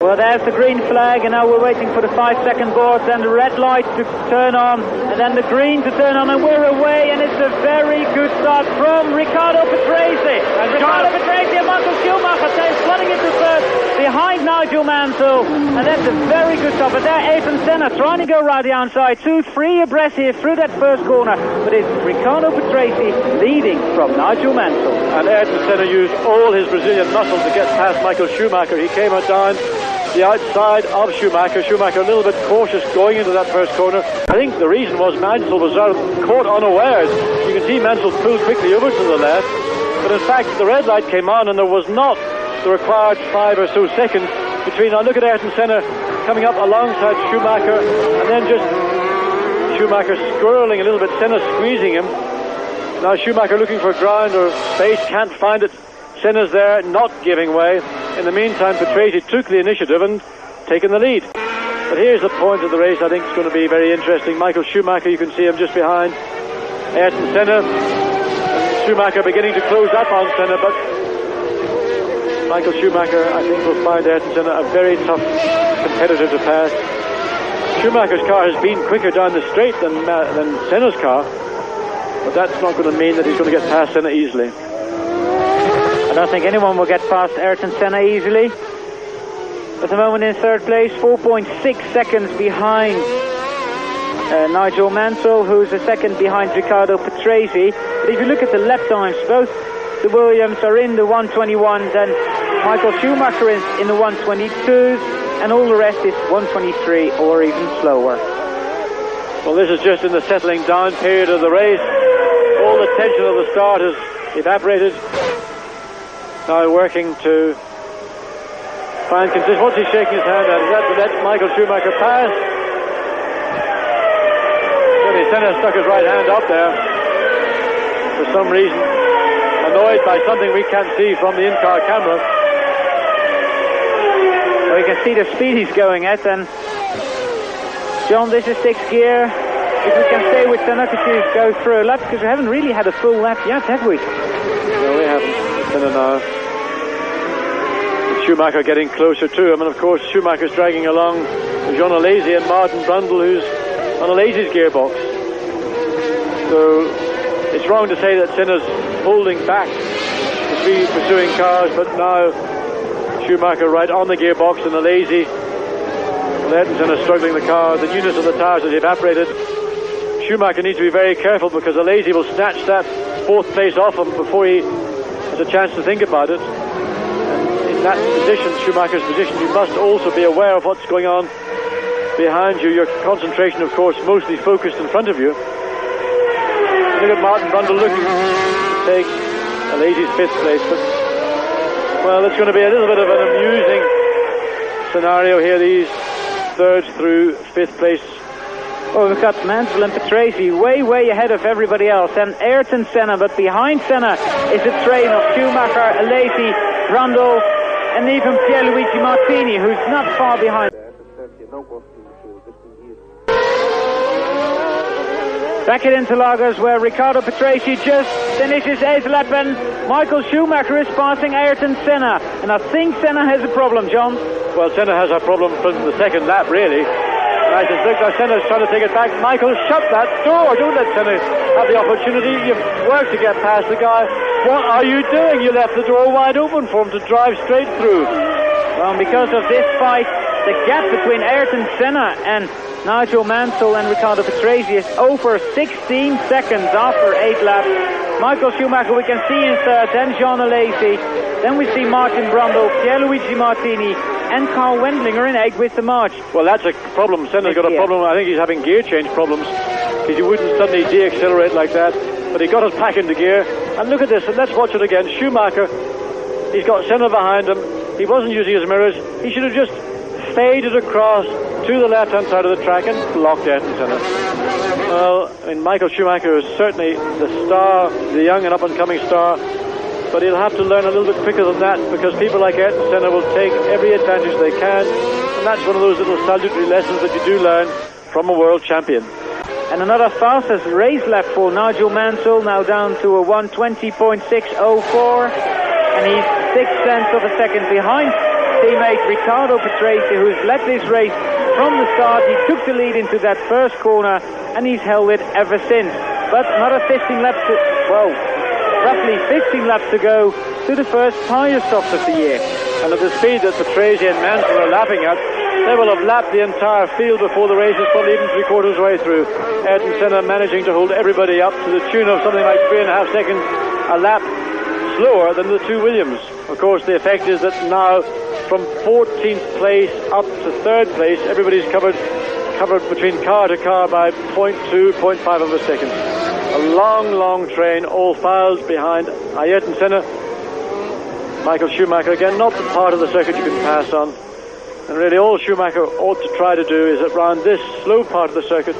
Well, there's the green flag, and now we're waiting for the 5-second board, and the red light to turn on, and then the green to turn on, and we're away, and it's a very good start from Riccardo Patrese. And Riccardo Patrese and Michael Schumacher flooding into third behind Nigel Mansell, and that's a very good stop. But there, Ayrton Senna trying to go right the outside, 2-3 abreast here through that first corner, but it's Riccardo Patrese leading from Nigel Mansell. And Ayrton Senna used all his Brazilian muscle to get past Michael Schumacher. He came down the outside of Schumacher. Schumacher a little bit cautious going into that first corner. I think the reason was Mansell was caught unawares. You can see Mansell pulled quickly over to the left, but in fact the red light came on and there was not the required 5 or so seconds between. Now look at Ayrton Senna coming up alongside Schumacher, and then just Schumacher squirreling a little bit, Senna squeezing him. Now Schumacher looking for ground or space, can't find it. Senna's there, not giving way. In the meantime, Patrese took the initiative and taken the lead. But here's the point of the race. I think it's going to be very interesting. Michael Schumacher, you can see him just behind Ayrton Senna. Schumacher beginning to close up on Senna, but Michael Schumacher, I think, will find Ayrton Senna a very tough competitor to pass. Schumacher's car has been quicker down the straight than Senna's car, but that's not going to mean that he's going to get past Senna easily. I don't think anyone will get past Ayrton Senna easily. At the moment in third place, 4.6 seconds behind Nigel Mansell, who's a second behind Riccardo Patrese. But if you look at the lap times, both the Williams are in the 121s, and Michael Schumacher is in the 122s, and all the rest is 123 or even slower. Well, this is just in the settling down period of the race. All the tension of the start has evaporated. Now working to find consistency. What's he shaking his hand at? Is that to let Michael Schumacher pass? Tony Senna stuck his right hand up there for some reason, annoyed by something we can't see from the in-car camera. Well, you can see the speed he's going at, and John, this is 6th gear. If we can stay with Senna, could you go through a lap? Because we haven't really had a full lap yet, have we? No, we haven't. Senna now. Schumacher getting closer to him, and of course Schumacher's dragging along Jean Alesi and Martin Brundle, who's on Alesi's gearbox. So it's wrong to say that Senna's holding back the three pursuing cars, but now Schumacher right on the gearbox, and Alesi, Ayrton Senna struggling the car. The newness of the tires has evaporated. Schumacher needs to be very careful, because Alesi will snatch that 4th place off him before he has a chance to think about it. In that position, Schumacher's position, you must also be aware of what's going on behind you. Your concentration, of course, mostly focused in front of you. Look at Martin Brundle looking to take Alesi's 5th place, but well, it's going to be a little bit of an amusing scenario here, these 3rd through 5th place. Well, we've got Mansell and Patrese way ahead of everybody else, and Ayrton Senna, but behind Senna is a train of Schumacher, Alesi, Brundle, and even Pierluigi Martini, who's not far behind. Back at Interlagos, where Riccardo Patrese just finishes 8th lap, and Michael Schumacher is passing Ayrton Senna. And I think Senna has a problem, John. Well, Senna has a problem from the 2nd lap, really. And I just think that Senna's trying to take it back. Michael, shut that door. Don't let Senna have the opportunity. You've worked to get past the guy. What are you doing? You left the door wide open for him to drive straight through. Well, because of this fight, the gap between Ayrton Senna and Nigel Mansell and Riccardo Patrese is over 16 seconds after 8 laps. Michael Schumacher we can see in 3rd, then Jean Alesi. Then we see Martin Brundle, Pierluigi Martini, and Carl Wendlinger in 8th with the march. Well, that's a problem. Senna's got a problem. I think he's having gear change problems, because he wouldn't suddenly de-accelerate like that. But he got us back into gear. And look at this, and let's watch it again. Schumacher, he's got Senna behind him. He wasn't using his mirrors. He should have just faded across to the left-hand side of the track and blocked Ayrton Senna. Well, I mean, Michael Schumacher is certainly the star, the young and up-and-coming star, but he'll have to learn a little bit quicker than that, because people like Ayrton Senna will take every advantage they can, and that's one of those little salutary lessons that you do learn from a world champion. And another fastest race lap for Nigel Mansell, now down to a 1:20.604, and he's 6 tenths of a second behind teammate Riccardo Patrese, who's led this race from the start. He took the lead into that first corner, and he's held it ever since. But another 15 laps to, well, roughly 15 laps to go to the first tyre stops of the year. And at the speed that Patrese and Mansell are lapping at, they will have lapped the entire field before the race is probably even three-quarters way through. Ayrton Senna managing to hold everybody up to the tune of something like 3.5 seconds a lap slower than the two Williams. Of course, the effect is that now from 14th place up to 3rd place, everybody's covered between car to car by 0.2, 0.5 of a second. A long train, all files behind Ayrton Senna. Michael Schumacher, again, not the part of the circuit you can pass on. And really all Schumacher ought to try to do is around this slow part of the circuit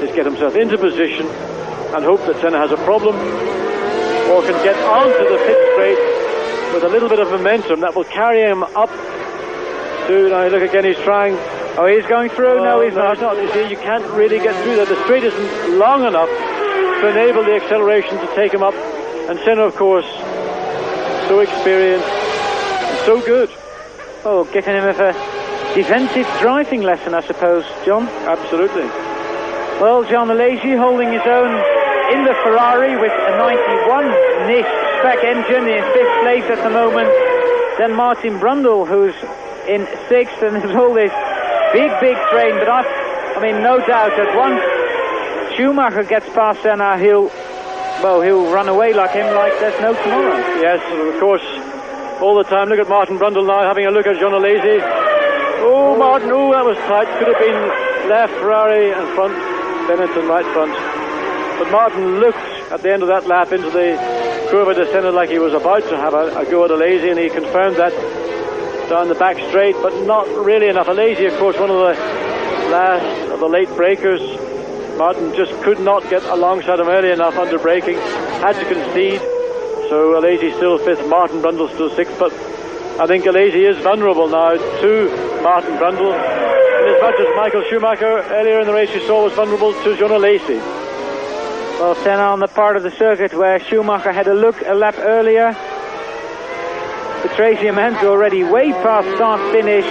is get himself into position and hope that Senna has a problem or can get onto the pit straight with a little bit of momentum that will carry him up to, now look again, he's trying. Oh, he's going through? No, he's not. You see, you can't really get through there. The straight isn't long enough to enable the acceleration to take him up. And Senna, of course, so experienced and so good. Oh, getting him a defensive driving lesson, I suppose, John. Absolutely. Well, John Alesi holding his own in the Ferrari with a 91 NIS spec engine in 5th place at the moment. Then Martin Brundle, who's in 6th, and there's all this big train. But I mean, no doubt that once Schumacher gets past Senna, he'll run away like him like there's no tomorrow. Yes, of course, all the time. Look at Martin Brundle now having a look at John Alesi. Oh, Martin, oh, that was tight. Could have been left Ferrari and front, Benetton right front. But Martin looked at the end of that lap into the Curva de Senna like he was about to have a go at Alesi, and he confirmed that down the back straight, but not really enough. Alesi, of course, one of the last of the late breakers. Martin just could not get alongside him early enough under braking, had to concede. So Alesi still 5th, Martin Brundle still 6th, but I think Alesi is vulnerable now to Martin Brundle, and as much as Michael Schumacher earlier in the race you saw was vulnerable to John Alesi. Well, Senna on the part of the circuit where Schumacher had a look a lap earlier. Patrese and Mansell already way past start-finish.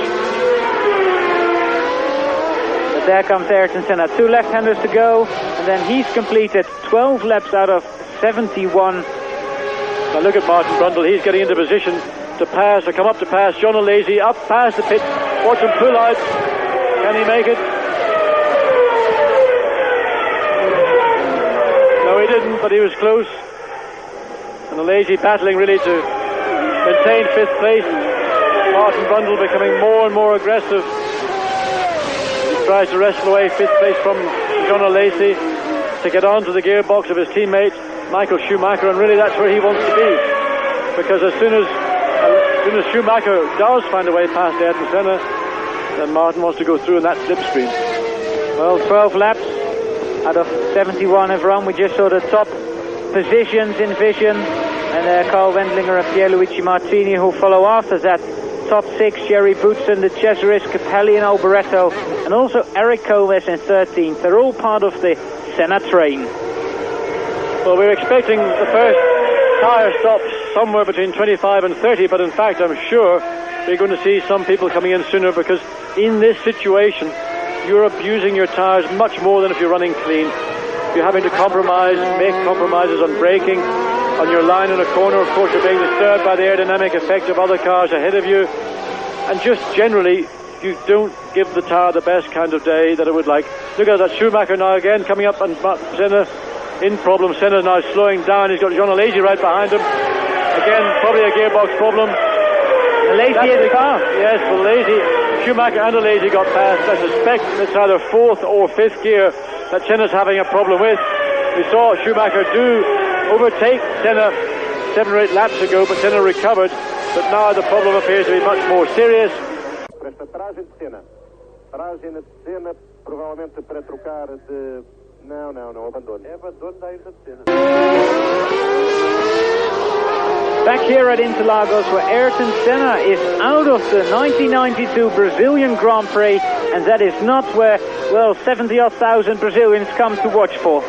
But there comes Ayrton Senna. 2 left-handers to go, and then he's completed 12 laps out of 71. Now look at Martin Brundle. He's getting into position to pass, or come up to pass John Alesi, up past the pit. Watch him pull out. Can he make it? No, he didn't, but he was close. And Alesi battling really to maintain 5th place. Martin Brundle becoming more and more aggressive. He tries to wrestle away 5th place from John Alesi to get onto the gearbox of his teammate Michael Schumacher, and really that's where he wants to be, because as soon as Schumacher does find a way past Ayrton Senna, then Martin wants to go through in that slipstream. Well, 12 laps out of 71 have run. We just saw the top positions in vision, and Carl Wendlinger and Pierluigi Martini who follow after that. Top 6, Jerry Boutsen, De Cesaris, Capelli and Alboreto, and also Eric Gomez in 13th. They're all part of the Senna train. Well, we're expecting the first tyre stops somewhere between 25 and 30, but in fact I'm sure we're going to see some people coming in sooner, because in this situation you're abusing your tyres much more than if you're running clean. You're having to make compromises on braking, on your line in a corner. Of course, you're being disturbed by the aerodynamic effect of other cars ahead of you, and just generally you don't give the tyre the best kind of day that it would like. Look at that Schumacher now again coming up, and Senna in problem. Senna now slowing down. He's got John Alesi right behind him. Again, probably a gearbox problem. Alesi in the car. Yes, well, Schumacher and Alesi got past. I suspect it's either 4th or 5th gear that Senna's having a problem with. We saw Schumacher do overtake Senna 7 or 8 laps ago, but Senna recovered. But now the problem appears to be much more serious. Não, abandono. É abandono da Ayrton Senna. Back here at Interlagos, where Ayrton Senna is out of the 1992 Brazilian Grand Prix, and that is not where, well, 70,000 Brazilians come to watch for.